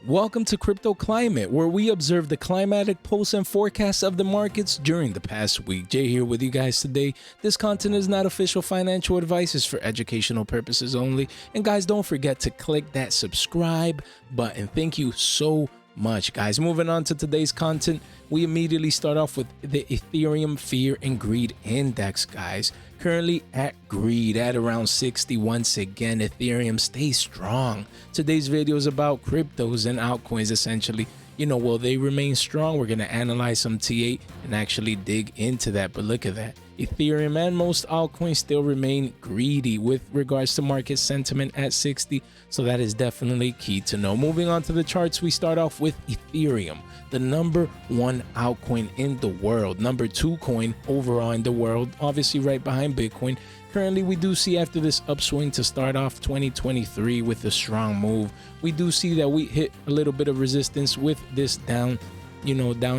Welcome to Crypto Climate, where we observe the climatic pulse and forecasts of the markets during the past week. Jay here with you guys today. This content is not official financial advice, it's for educational purposes only. And guys, don't forget to click that subscribe button. Thank you so much, guys. Moving on to today's content, we immediately start off with the Ethereum Fear and Greed Index, guys. Currently at greed at around 60. Once again, Ethereum stays strong. Today's video is about cryptos and altcoins, essentially. Will they remain strong? We're going to analyze some T8 and actually dig into that. But look at that. Ethereum and most altcoins still remain greedy with regards to market sentiment at 60. So that is definitely key to know. Moving on to the charts, we start off with Ethereum, the number one altcoin in the world, number two coin overall in the world, obviously right behind Bitcoin. Currently, we do see after this upswing to start off 2023 with a strong move, we do see that we hit a little bit of resistance with this down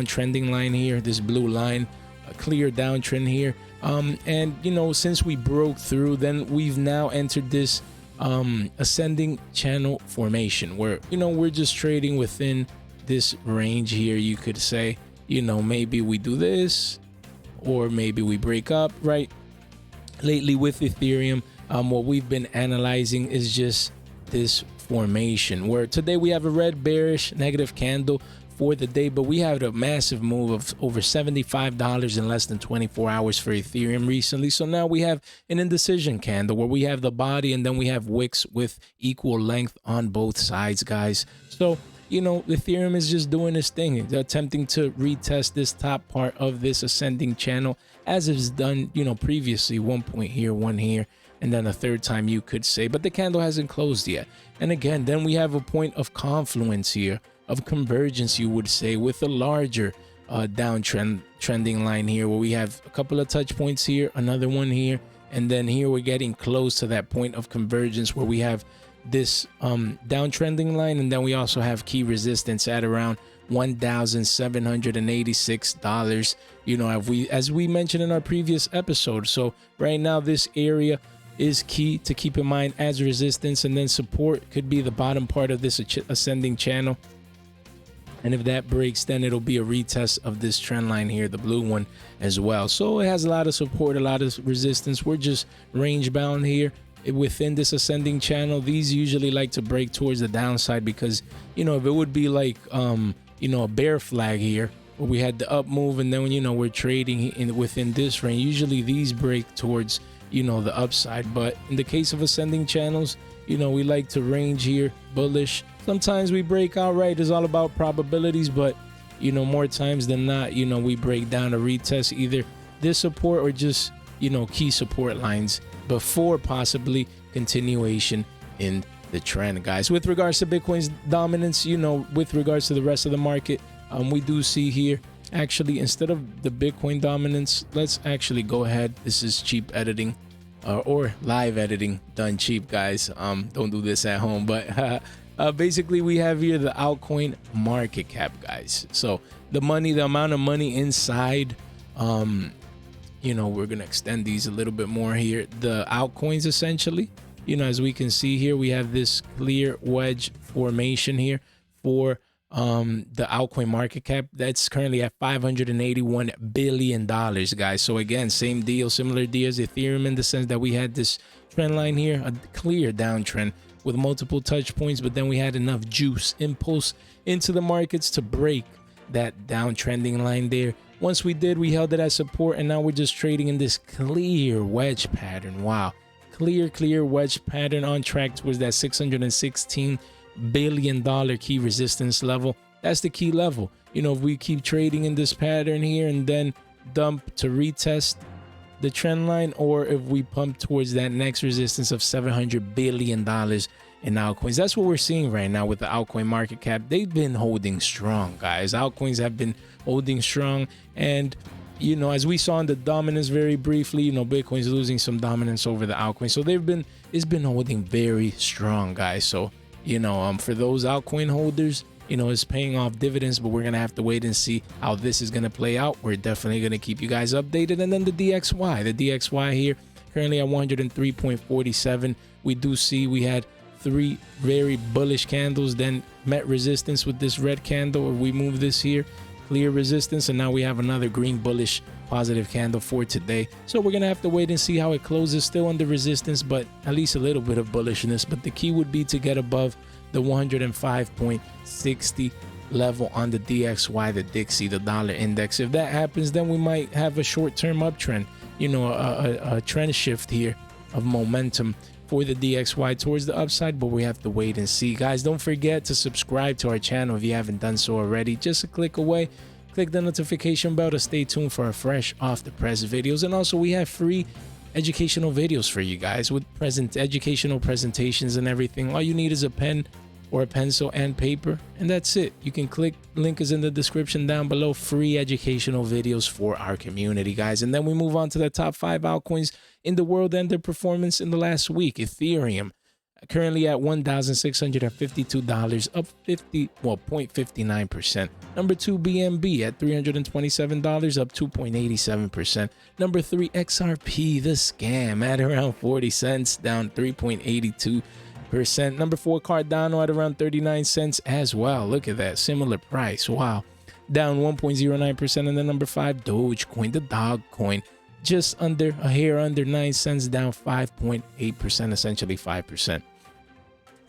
trending line here, this blue line, a clear downtrend here. And since we broke through, then we've now entered this ascending channel formation where, we're just trading within this range here. You could say, maybe we do this or maybe we break up, right? Lately with Ethereum, what we've been analyzing is just this formation where today we have a red bearish negative candle for the day, but we had a massive move of over $75 in less than 24 hours for Ethereum recently. So now we have an indecision candle where we have the body and then we have wicks with equal length on both sides, guys. So Ethereum is just doing this thing. They're attempting to retest this top part of this ascending channel as it's done, previously. 1 point here, one here, and then a third time you could say, but the candle hasn't closed yet. And again, then we have a point of confluence here, of convergence, you would say, with a larger trending line here where we have a couple of touch points here, another one here, and then here we're getting close to that point of convergence where we have this downtrending line, and then we also have key resistance at around $1,786, as we mentioned in our previous episode. So right now this area is key to keep in mind as resistance, and then support could be the bottom part of this ascending channel. And if that breaks, then it'll be a retest of this trend line here, the blue one as well. So it has a lot of support, a lot of resistance. We're just range bound here within this ascending channel. These usually like to break towards the downside because, if it would be like, a bear flag here where we had the up move and then, we're trading within this range, usually these break towards, the upside. But in the case of ascending channels, we like to range here bullish. Sometimes we break outright. It's all about probabilities, but more times than not, we break down a retest either this support or just key support lines before possibly continuation in the trend, guys. With regards to Bitcoin's dominance, with regards to the rest of the market, we do see here, actually, instead of the Bitcoin dominance, let's actually go ahead. This is cheap editing or live editing done cheap, guys. Don't do this at home, but basically we have here the altcoin market cap, guys. So the amount of money inside, we're gonna extend these a little bit more here. The altcoins, essentially, as we can see here, we have this clear wedge formation here for the altcoin market cap that's currently at $581 billion, guys. So again, same deal, similar deal as Ethereum in the sense that we had this trend line here, a clear downtrend with multiple touch points, but then we had enough juice impulse into the markets to break that downtrending line there. Once we did, we held it as support, and now we're just trading in this clear wedge pattern. Wow, clear wedge pattern on track towards that $616 billion key resistance level. That's the key level. If we keep trading in this pattern here and then dump to retest the trend line, or if we pump towards that next resistance of $700 billion in altcoins. That's what we're seeing right now with the altcoin market cap. They've been holding strong, guys. Altcoins have been holding strong, and as we saw in the dominance very briefly, Bitcoin's losing some dominance over the altcoin. So it's been holding very strong, guys. So for those altcoin holders, it's paying off dividends, but we're gonna have to wait and see how this is gonna play out. We're definitely gonna keep you guys updated. And then the DXY here currently at 103.47. We do see we had 3 very bullish candles, then met resistance with this red candle, or we move this here, clear resistance, and now we have another green bullish positive candle for today. So we're gonna have to wait and see how it closes. Still under resistance, but at least a little bit of bullishness. But the key would be to get above the 105.60 level on the DXY, the Dixie, the dollar index. If that happens, then we might have a short-term uptrend, you know, a trend shift here of momentum for the DXY towards the upside, but we have to wait and see. Guys, don't forget to subscribe to our channel if you haven't done so already. Just a click away. Click the notification bell to stay tuned for our fresh off the press videos. And also we have free educational videos for you guys with educational presentations and everything. All you need is a pen or a pencil and paper, and that's it. You can click, link is in the description down below, free educational videos for our community, guys. And then we move on to the top 5 altcoins in the world and their performance in the last week. Ethereum currently at $1,652, up 0.59%. Number 2, BNB at $327, up 2.87%. Number 3, XRP, the scam, at around 40 cents, down 3.82%. Number 4, Cardano at around 39 cents as well. Look at that, similar price. Wow, down 1.09%. And then number 5, Dogecoin, the dog coin, just under a hair under 9 cents, down 5.8%, essentially 5%.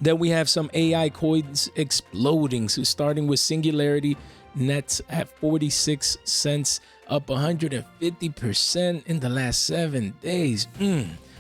Then we have some AI coins exploding. So starting with Singularity Nets at 46 cents, up 150% in the last 7 days.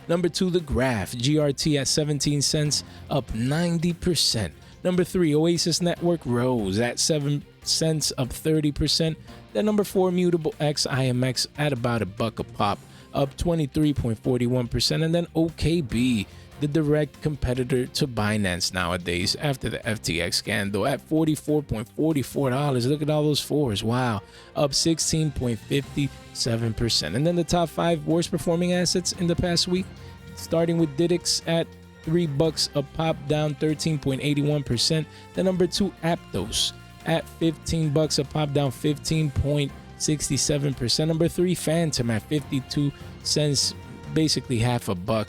Number 2, the Graph, GRT at 17 cents, up 90%. Number 3, Oasis Network Rose at 7 cents, up 30%. Then number 4, Mutable X, IMX at about $1 a pop, up 23.41%. And then OKB, the direct competitor to Binance nowadays after the FTX scandal, at $44.44. Look at all those fours. Wow, up 16.57%. And then the top 5 worst performing assets in the past week, starting with Didix at $3 a pop, down 13.81%. The number 2, Aptos at $15 a pop, down 15.67%. Number 3, Phantom at 52 cents, basically half a buck,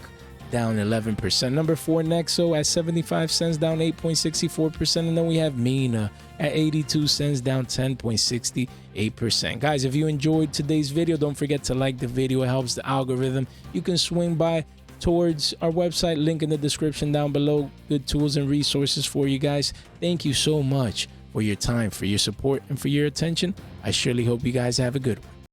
down 11%. Number 4, Nexo at 75 cents, down 8.64%. And then we have Mina at 82 cents, down 10.68%. Guys, if you enjoyed today's video, don't forget to like the video. It helps the algorithm. You can swing by towards our website, link in the description down below. Good tools and resources for you guys. Thank you so much for your time, for your support, and for your attention. I surely hope you guys have a good one.